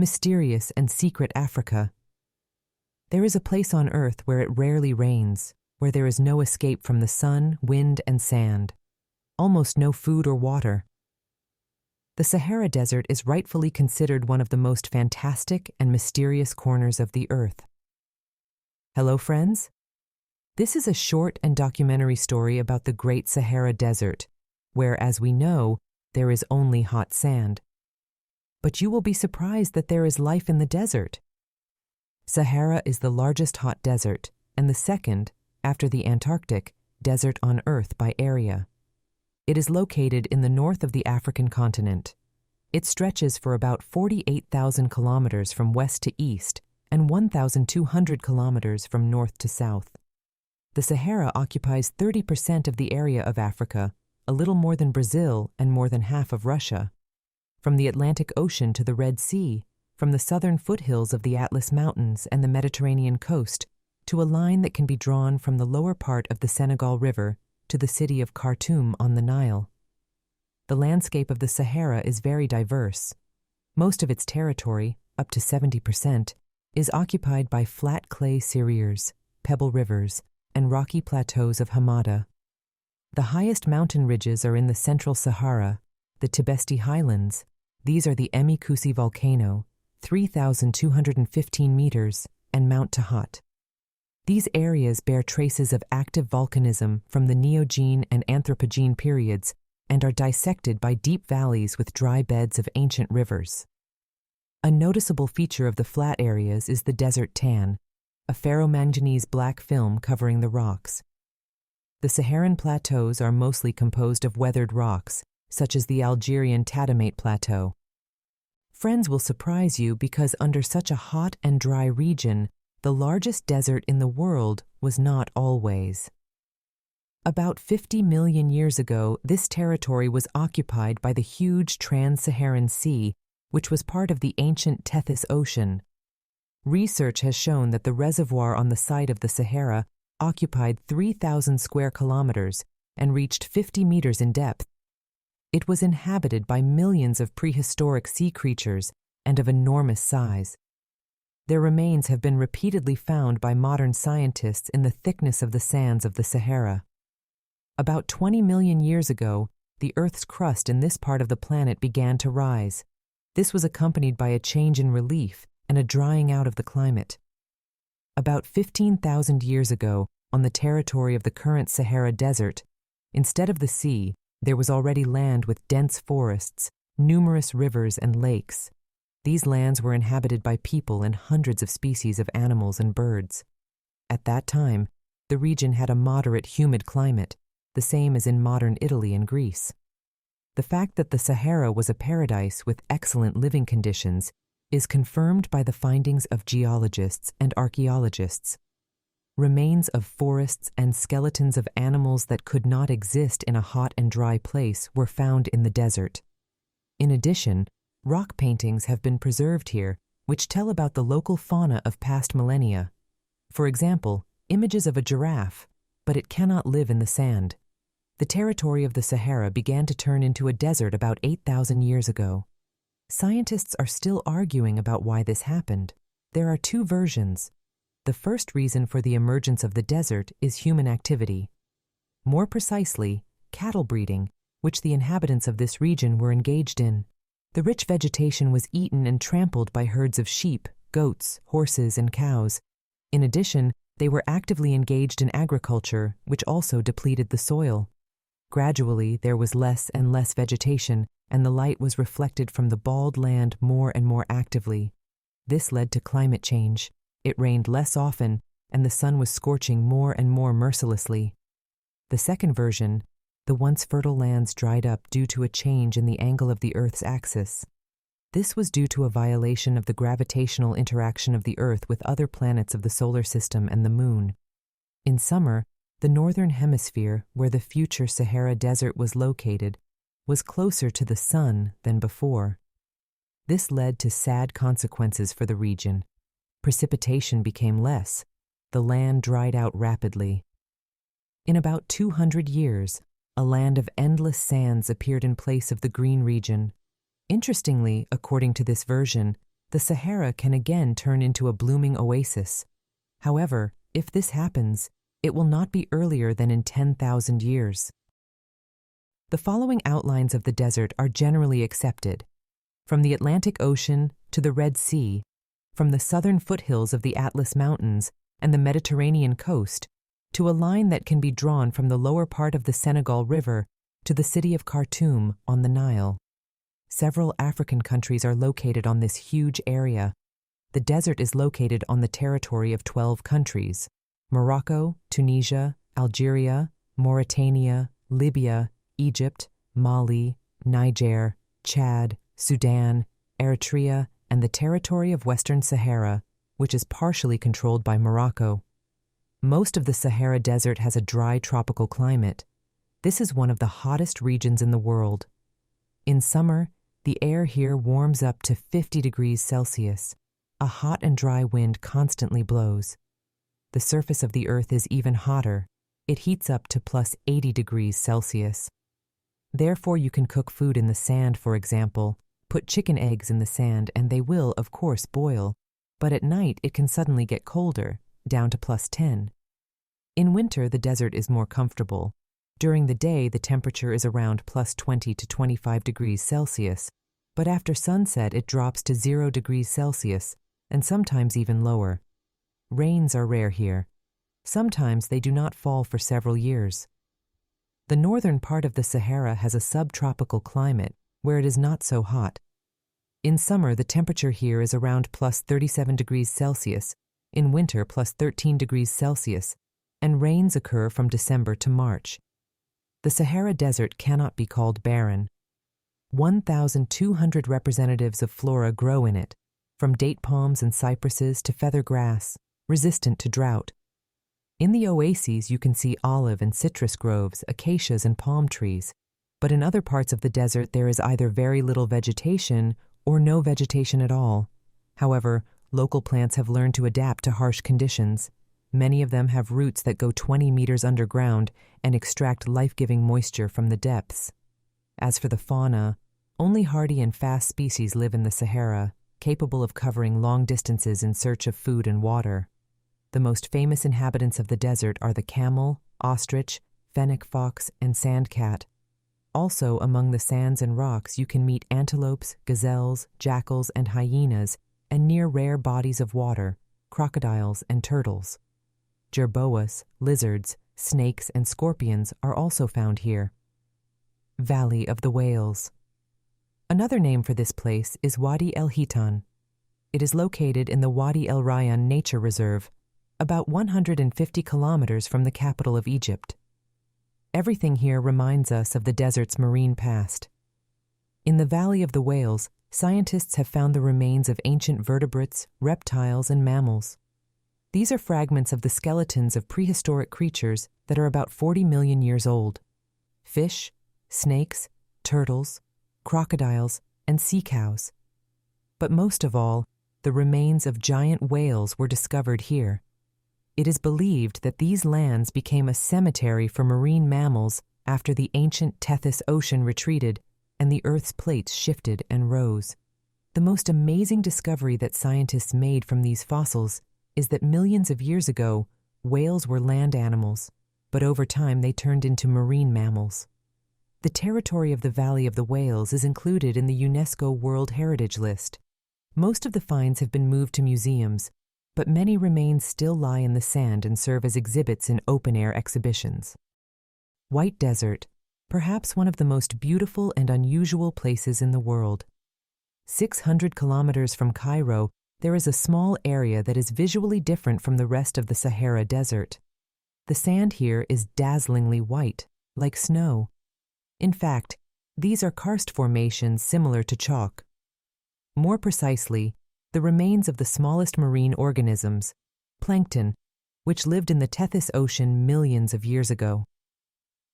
mysterious and secret Africa. There is a place on Earth where it rarely rains, where there is no escape from the sun, wind, and sand, almost no food or water. The Sahara Desert is rightfully considered one of the most fantastic and mysterious corners of the Earth. Hello, friends. This is a short and documentary story about the Great Sahara Desert, where, as we know, there is only hot sand. But you will be surprised that there is life in the desert. Sahara is the largest hot desert, and the second, after the Antarctic, desert on Earth by area. It is located in the north of the African continent. It stretches for about 48,000 kilometers from west to east and 1,200 kilometers from north to south. The Sahara occupies 30% of the area of Africa, a little more than Brazil and more than half of Russia. From the Atlantic Ocean to the Red Sea, from the southern foothills of the Atlas Mountains and the Mediterranean coast, to a line that can be drawn from the lower part of the Senegal River to the city of Khartoum on the Nile. The landscape of the Sahara is very diverse. Most of its territory, up to 70%, is occupied by flat clay sérières, pebble rivers, and rocky plateaus of hamada. The highest mountain ridges are in the central Sahara, the Tibesti Highlands. These are the Emergence volcano, 3,215 meters, and Mount Tahat. These areas bear traces of active volcanism from the Neogene and Anthropogene periods and are dissected by deep valleys with dry beds of ancient rivers. A noticeable feature of the flat areas is the desert tan, a ferromanganese black film covering the rocks. The Saharan plateaus are mostly composed of weathered rocks, such as the Algerian Tadamate Plateau. Friends will surprise you because under such a hot and dry region, the largest desert in the world was not always. About 50 million years ago, this territory was occupied by the huge Trans-Saharan Sea, which was part of the ancient Tethys Ocean. Research has shown that the reservoir on the site of the Sahara occupied 3,000 square kilometers and reached 50 meters in depth. It was inhabited by millions of prehistoric sea creatures and of enormous size. Their remains have been repeatedly found by modern scientists in the thickness of the sands of the Sahara. About 20 million years ago, the Earth's crust in this part of the planet began to rise. This was accompanied by a change in relief and a drying out of the climate. About 15,000 years ago, on the territory of the current Sahara Desert, instead of the sea, there was already land with dense forests, numerous rivers and lakes. These lands were inhabited by people and hundreds of species of animals and birds. At that time, the region had a moderate humid climate, the same as in modern Italy and Greece. The fact that the Sahara was a paradise with excellent living conditions is confirmed by the findings of geologists and archaeologists. Remains of forests and skeletons of animals that could not exist in a hot and dry place were found in the desert. In addition, rock paintings have been preserved here, which tell about the local fauna of past millennia. For example, images of a giraffe, but it cannot live in the sand. The territory of the Sahara began to turn into a desert about 8,000 years ago. Scientists are still arguing about why this happened. There are two versions. The first reason for the emergence of the desert is human activity. More precisely, cattle breeding, which the inhabitants of this region were engaged in. The rich vegetation was eaten and trampled by herds of sheep, goats, horses, and cows. In addition, they were actively engaged in agriculture, which also depleted the soil. Gradually, there was less and less vegetation, and the light was reflected from the bald land more and more actively. This led to climate change. It rained less often, and the sun was scorching more and more mercilessly. The second version, the once fertile lands dried up due to a change in the angle of the Earth's axis. This was due to a violation of the gravitational interaction of the Earth with other planets of the solar system and the Moon. In summer, the northern hemisphere, where the future Sahara Desert was located, was closer to the sun than before. This led to sad consequences for the region. Precipitation became less. The land dried out rapidly. In about 200 years, a land of endless sands appeared in place of the green region. Interestingly, according to this version, the Sahara can again turn into a blooming oasis. However, if this happens, it will not be earlier than in 10,000 years. The following outlines of the desert are generally accepted. From the Atlantic Ocean to the Red Sea, from the southern foothills of the Atlas Mountains and the Mediterranean coast, to a line that can be drawn from the lower part of the Senegal River to the city of Khartoum on the Nile. Several African countries are located on this huge area. The desert is located on the territory of 12 countries: Morocco, Tunisia, Algeria, Mauritania, Libya, Egypt, Mali, Niger, Chad, Sudan, Eritrea, and the territory of Western Sahara, which is partially controlled by Morocco. Most of the Sahara Desert has a dry tropical climate. This is one of the hottest regions in the world. In summer, the air here warms up to 50 degrees Celsius. A hot and dry wind constantly blows. The surface of the earth is even hotter. It heats up to plus 80 degrees Celsius. Therefore, you can cook food in the sand, for example. Put chicken eggs in the sand and they will, of course, boil. But at night, it can suddenly get colder, down to plus 10. In winter, the desert is more comfortable. During the day, the temperature is around plus 20 to 25 degrees Celsius, but after sunset, it drops to 0 degrees Celsius, and sometimes even lower. Rains are rare here. Sometimes they do not fall for several years. The northern part of the Sahara has a subtropical climate, where it is not so hot. In summer, the temperature here is around plus 37 degrees Celsius, in winter plus 13 degrees Celsius, and rains occur from December to March. The Sahara Desert cannot be called barren. 1,200 representatives of flora grow in it, from date palms and cypresses to feather grass, resistant to drought. In the oases, you can see olive and citrus groves, acacias and palm trees, but in other parts of the desert there is either very little vegetation or no vegetation at all. However, local plants have learned to adapt to harsh conditions. Many of them have roots that go 20 meters underground and extract life-giving moisture from the depths. As for the fauna, only hardy and fast species live in the Sahara, capable of covering long distances in search of food and water. The most famous inhabitants of the desert are the camel, ostrich, fennec fox, and sandcat. Also, among the sands and rocks, you can meet antelopes, gazelles, jackals, and hyenas, and near rare bodies of water, crocodiles and turtles. Jerboas, lizards, snakes, and scorpions are also found here. Valley of the Whales. Another name for this place is Wadi El Hitan. It is located in the Wadi El Rayyan Nature Reserve, about 150 kilometers from the capital of Egypt. Everything here reminds us of the desert's marine past. In the Valley of the Whales, scientists have found the remains of ancient vertebrates, reptiles, and mammals. These are fragments of the skeletons of prehistoric creatures that are about 40 million years old. Fish, snakes, turtles, crocodiles, and sea cows. But most of all, the remains of giant whales were discovered here. It is believed that these lands became a cemetery for marine mammals after the ancient Tethys Ocean retreated and the Earth's plates shifted and rose. The most amazing discovery that scientists made from these fossils is that millions of years ago, whales were land animals, but over time they turned into marine mammals. The territory of the Valley of the Whales is included in the UNESCO World Heritage List. Most of the finds have been moved to museums, but many remains still lie in the sand and serve as exhibits in open-air exhibitions. White Desert, perhaps one of the most beautiful and unusual places in the world. 600 kilometers from Cairo, there is a small area that is visually different from the rest of the Sahara Desert. The sand here is dazzlingly white, like snow. In fact, these are karst formations similar to chalk. More precisely, the remains of the smallest marine organisms, plankton, which lived in the Tethys Ocean millions of years ago.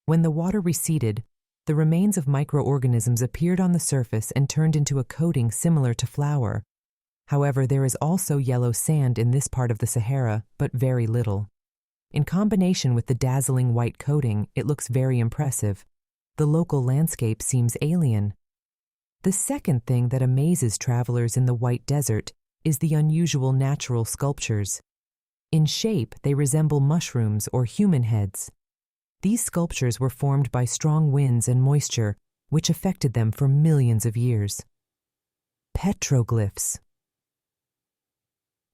When the water receded, the remains of microorganisms appeared on the surface and turned into a coating similar to flour. However, there is also yellow sand in this part of the Sahara, but very little. In combination with the dazzling white coating, it looks very impressive. The local landscape seems alien. The second thing that amazes travelers in the White Desert is the unusual natural sculptures. In shape, they resemble mushrooms or human heads. These sculptures were formed by strong winds and moisture, which affected them for millions of years. Petroglyphs.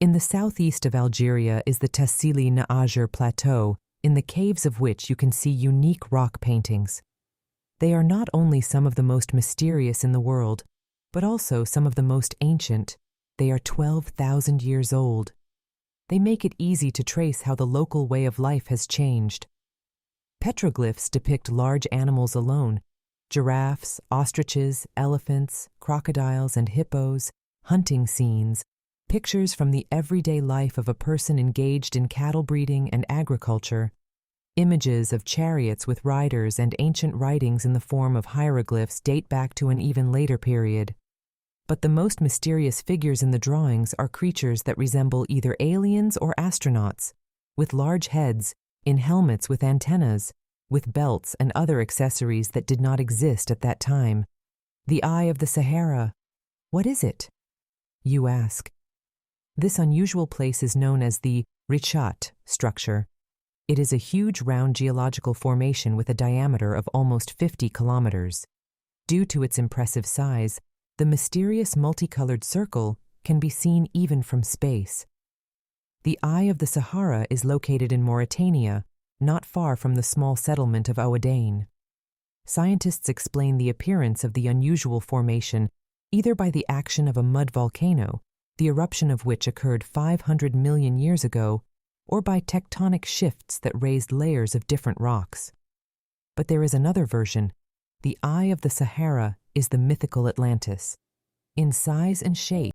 In the southeast of Algeria is the Tassili N'Ajjer Plateau, in the caves of which you can see unique rock paintings. They are not only some of the most mysterious in the world, but also some of the most ancient. They are 12,000 years old. They make it easy to trace how the local way of life has changed. Petroglyphs depict large animals alone: giraffes, ostriches, elephants, crocodiles, and hippos, hunting scenes, pictures from the everyday life of a person engaged in cattle breeding and agriculture, images of chariots with riders, and ancient writings in the form of hieroglyphs date back to an even later period. But the most mysterious figures in the drawings are creatures that resemble either aliens or astronauts, with large heads, in helmets with antennas, with belts and other accessories that did not exist at that time. The Eye of the Sahara. What is it? You ask. This unusual place is known as the Richat structure. It is a huge round geological formation with a diameter of almost 50 kilometers. Due to its impressive size, the mysterious multicolored circle can be seen even from space. The Eye of the Sahara is located in Mauritania, not far from the small settlement of Ouaddain. Scientists explain the appearance of the unusual formation either by the action of a mud volcano, the eruption of which occurred 500 million years ago, or by tectonic shifts that raised layers of different rocks. But there is another version. The Eye of the Sahara is the mythical Atlantis. In size and shape,